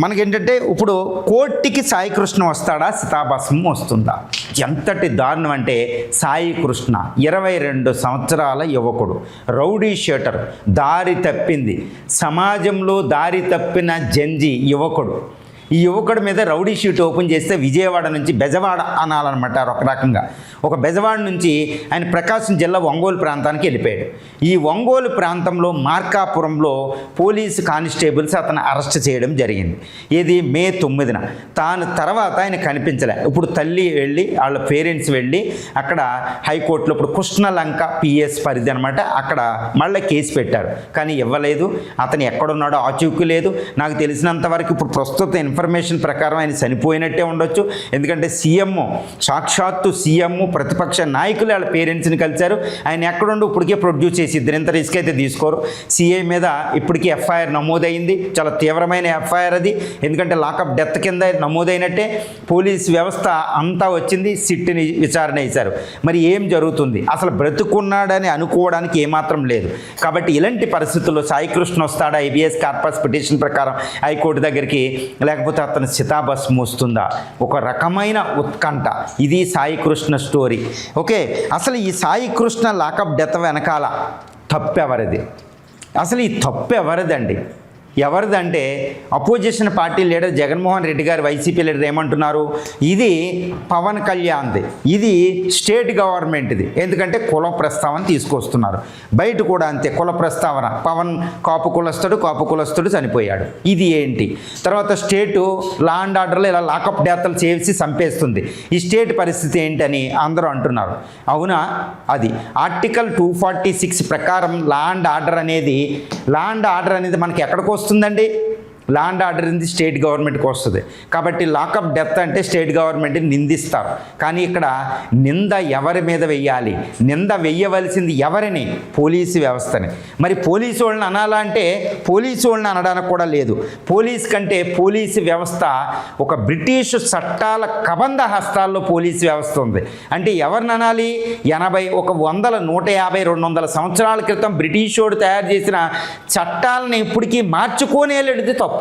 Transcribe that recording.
మనకేంటంటే ఇప్పుడు కోర్టుకి సాయి కృష్ణ వస్తాడా, చితాభస్మం వస్తుందా? ఎంతటి దారుణం అంటే సాయి కృష్ణ 22 సంవత్సరాల యువకుడు, రౌడీ షీటర్, దారి తప్పింది, సమాజంలో దారి తప్పిన జంజి యువకుడు. ఈ యువకుడి మీద రౌడీ షీట్ ఓపెన్ చేస్తే విజయవాడ నుంచి బెజవాడ అనాలన్నమాట. ఒక రకంగా ఒక బెజవాడ నుంచి ఆయన ప్రకాశం జిల్లా ఒంగోలు ప్రాంతానికి వెళ్ళిపోయాడు. ఈ ఒంగోలు ప్రాంతంలో మార్కాపురంలో పోలీసు కానిస్టేబుల్స్ అతను అరెస్ట్ చేయడం జరిగింది. ఇది మే 9న. తర్వాత ఆయన కనిపించలే. ఇప్పుడు తల్లి వెళ్ళి వాళ్ళ పేరెంట్స్ వెళ్ళి అక్కడ హైకోర్టులో ఇప్పుడు కృష్ణలంక పిఎస్ పరిధి అనమాట, అక్కడ మళ్ళీ కేసు పెట్టారు. కానీ ఇవ్వలేదు. అతను ఎక్కడున్నాడో ఆచూకీ లేదు. నాకు తెలిసినంత వరకు ఇప్పుడు ప్రస్తుత ఇన్ఫర్మేషన్ ప్రకారం ఆయన చనిపోయినట్టే ఉండొచ్చు. ఎందుకంటే సాక్షాత్తు సీఎం ప్రతిపక్ష నాయకులు వాళ్ళ పేరెంట్స్ని కలిశారు. ఆయన ఎక్కడుండి ఇప్పటికే ప్రొడ్యూస్ చేసి ఇద్దరు, ఇంత రిస్క్ అయితే తీసుకోరు. సిఐ మీద ఇప్పటికీ ఎఫ్ఐఆర్ నమోదైంది. చాలా తీవ్రమైన ఎఫ్ఐఆర్ అది. ఎందుకంటే లాకప్ డెత్ కింద నమోదైనట్టే. పోలీస్ వ్యవస్థ అంతా వచ్చింది, సిట్ని విచారణ చేశారు. మరి ఏం జరుగుతుంది? అసలు బ్రతుకున్నాడని అనుకోవడానికి ఏమాత్రం లేదు. కాబట్టి ఇలాంటి పరిస్థితుల్లో సాయి కృష్ణ వస్తాడా హెబియస్ కార్పస్ పిటిషన్ ప్రకారం హైకోర్టు దగ్గరికి, లేకపోతే అతను చితాభస్మం వస్తుందా? ఒక రకమైన ఉత్కంఠ. ఇది సాయి కృష్ణ స్టోరీ. ఓకే, అసలు ఈ సాయి కృష్ణ లాకప్ డెత్ వెనకాల తప్పు ఎవరిది? అసలు ఈ తప్పు ఎవరిదండి? ఎవరిదంటే opposition party leader Jaganmohan Reddy గారు, వైసీపీ లీడర్ ఏమంటున్నారు? ఇది పవన్ కళ్యాణ్ది, ఇది స్టేట్ గవర్నమెంట్ది. ఎందుకంటే కుల ప్రస్తావన తీసుకొస్తున్నారు. బయట కూడా అంతే, కుల ప్రస్తావన. పవన్ కాపు కులస్తుడు చనిపోయాడు, ఇది ఏంటి? తర్వాత స్టేటు లా అండ్ ఆర్డర్లో ఇలా లాకప్ డెత్లు చేసి చంపేస్తుంది. ఈ స్టేట్ పరిస్థితి ఏంటని అందరూ అంటున్నారు. అవునా? అది ఆర్టికల్ 246 ప్రకారం లా అండ్ ఆర్డర్ అనేది మనకి ఎక్కడికి వస్తుందండి? లా అండ్ ఆర్డర్ అనేది స్టేట్ గవర్నమెంట్కి వస్తుంది. కాబట్టి లాకప్ డెత్ అంటే స్టేట్ గవర్నమెంట్ని నిందిస్తారు. కానీ ఇక్కడ నింద ఎవరి మీద వెయ్యాలి? నింద వెయ్యవలసింది ఎవరిని? పోలీసు వ్యవస్థని. మరి పోలీసు వాళ్ళని అనాలా అంటే పోలీసు వాళ్ళని అనడానికి కూడా లేదు. పోలీస్ కంటే పోలీసు వ్యవస్థ ఒక బ్రిటిష్ చట్టాల కబంధ హస్తాల్లో పోలీసు వ్యవస్థ ఉంది. అంటే ఎవరిని అనాలి? 100, 150, 200 సంవత్సరాల క్రితం బ్రిటిష్ వాడు తయారు చేసిన చట్టాలని ఇప్పటికీ మార్చుకోనేలేనిది తప్పు.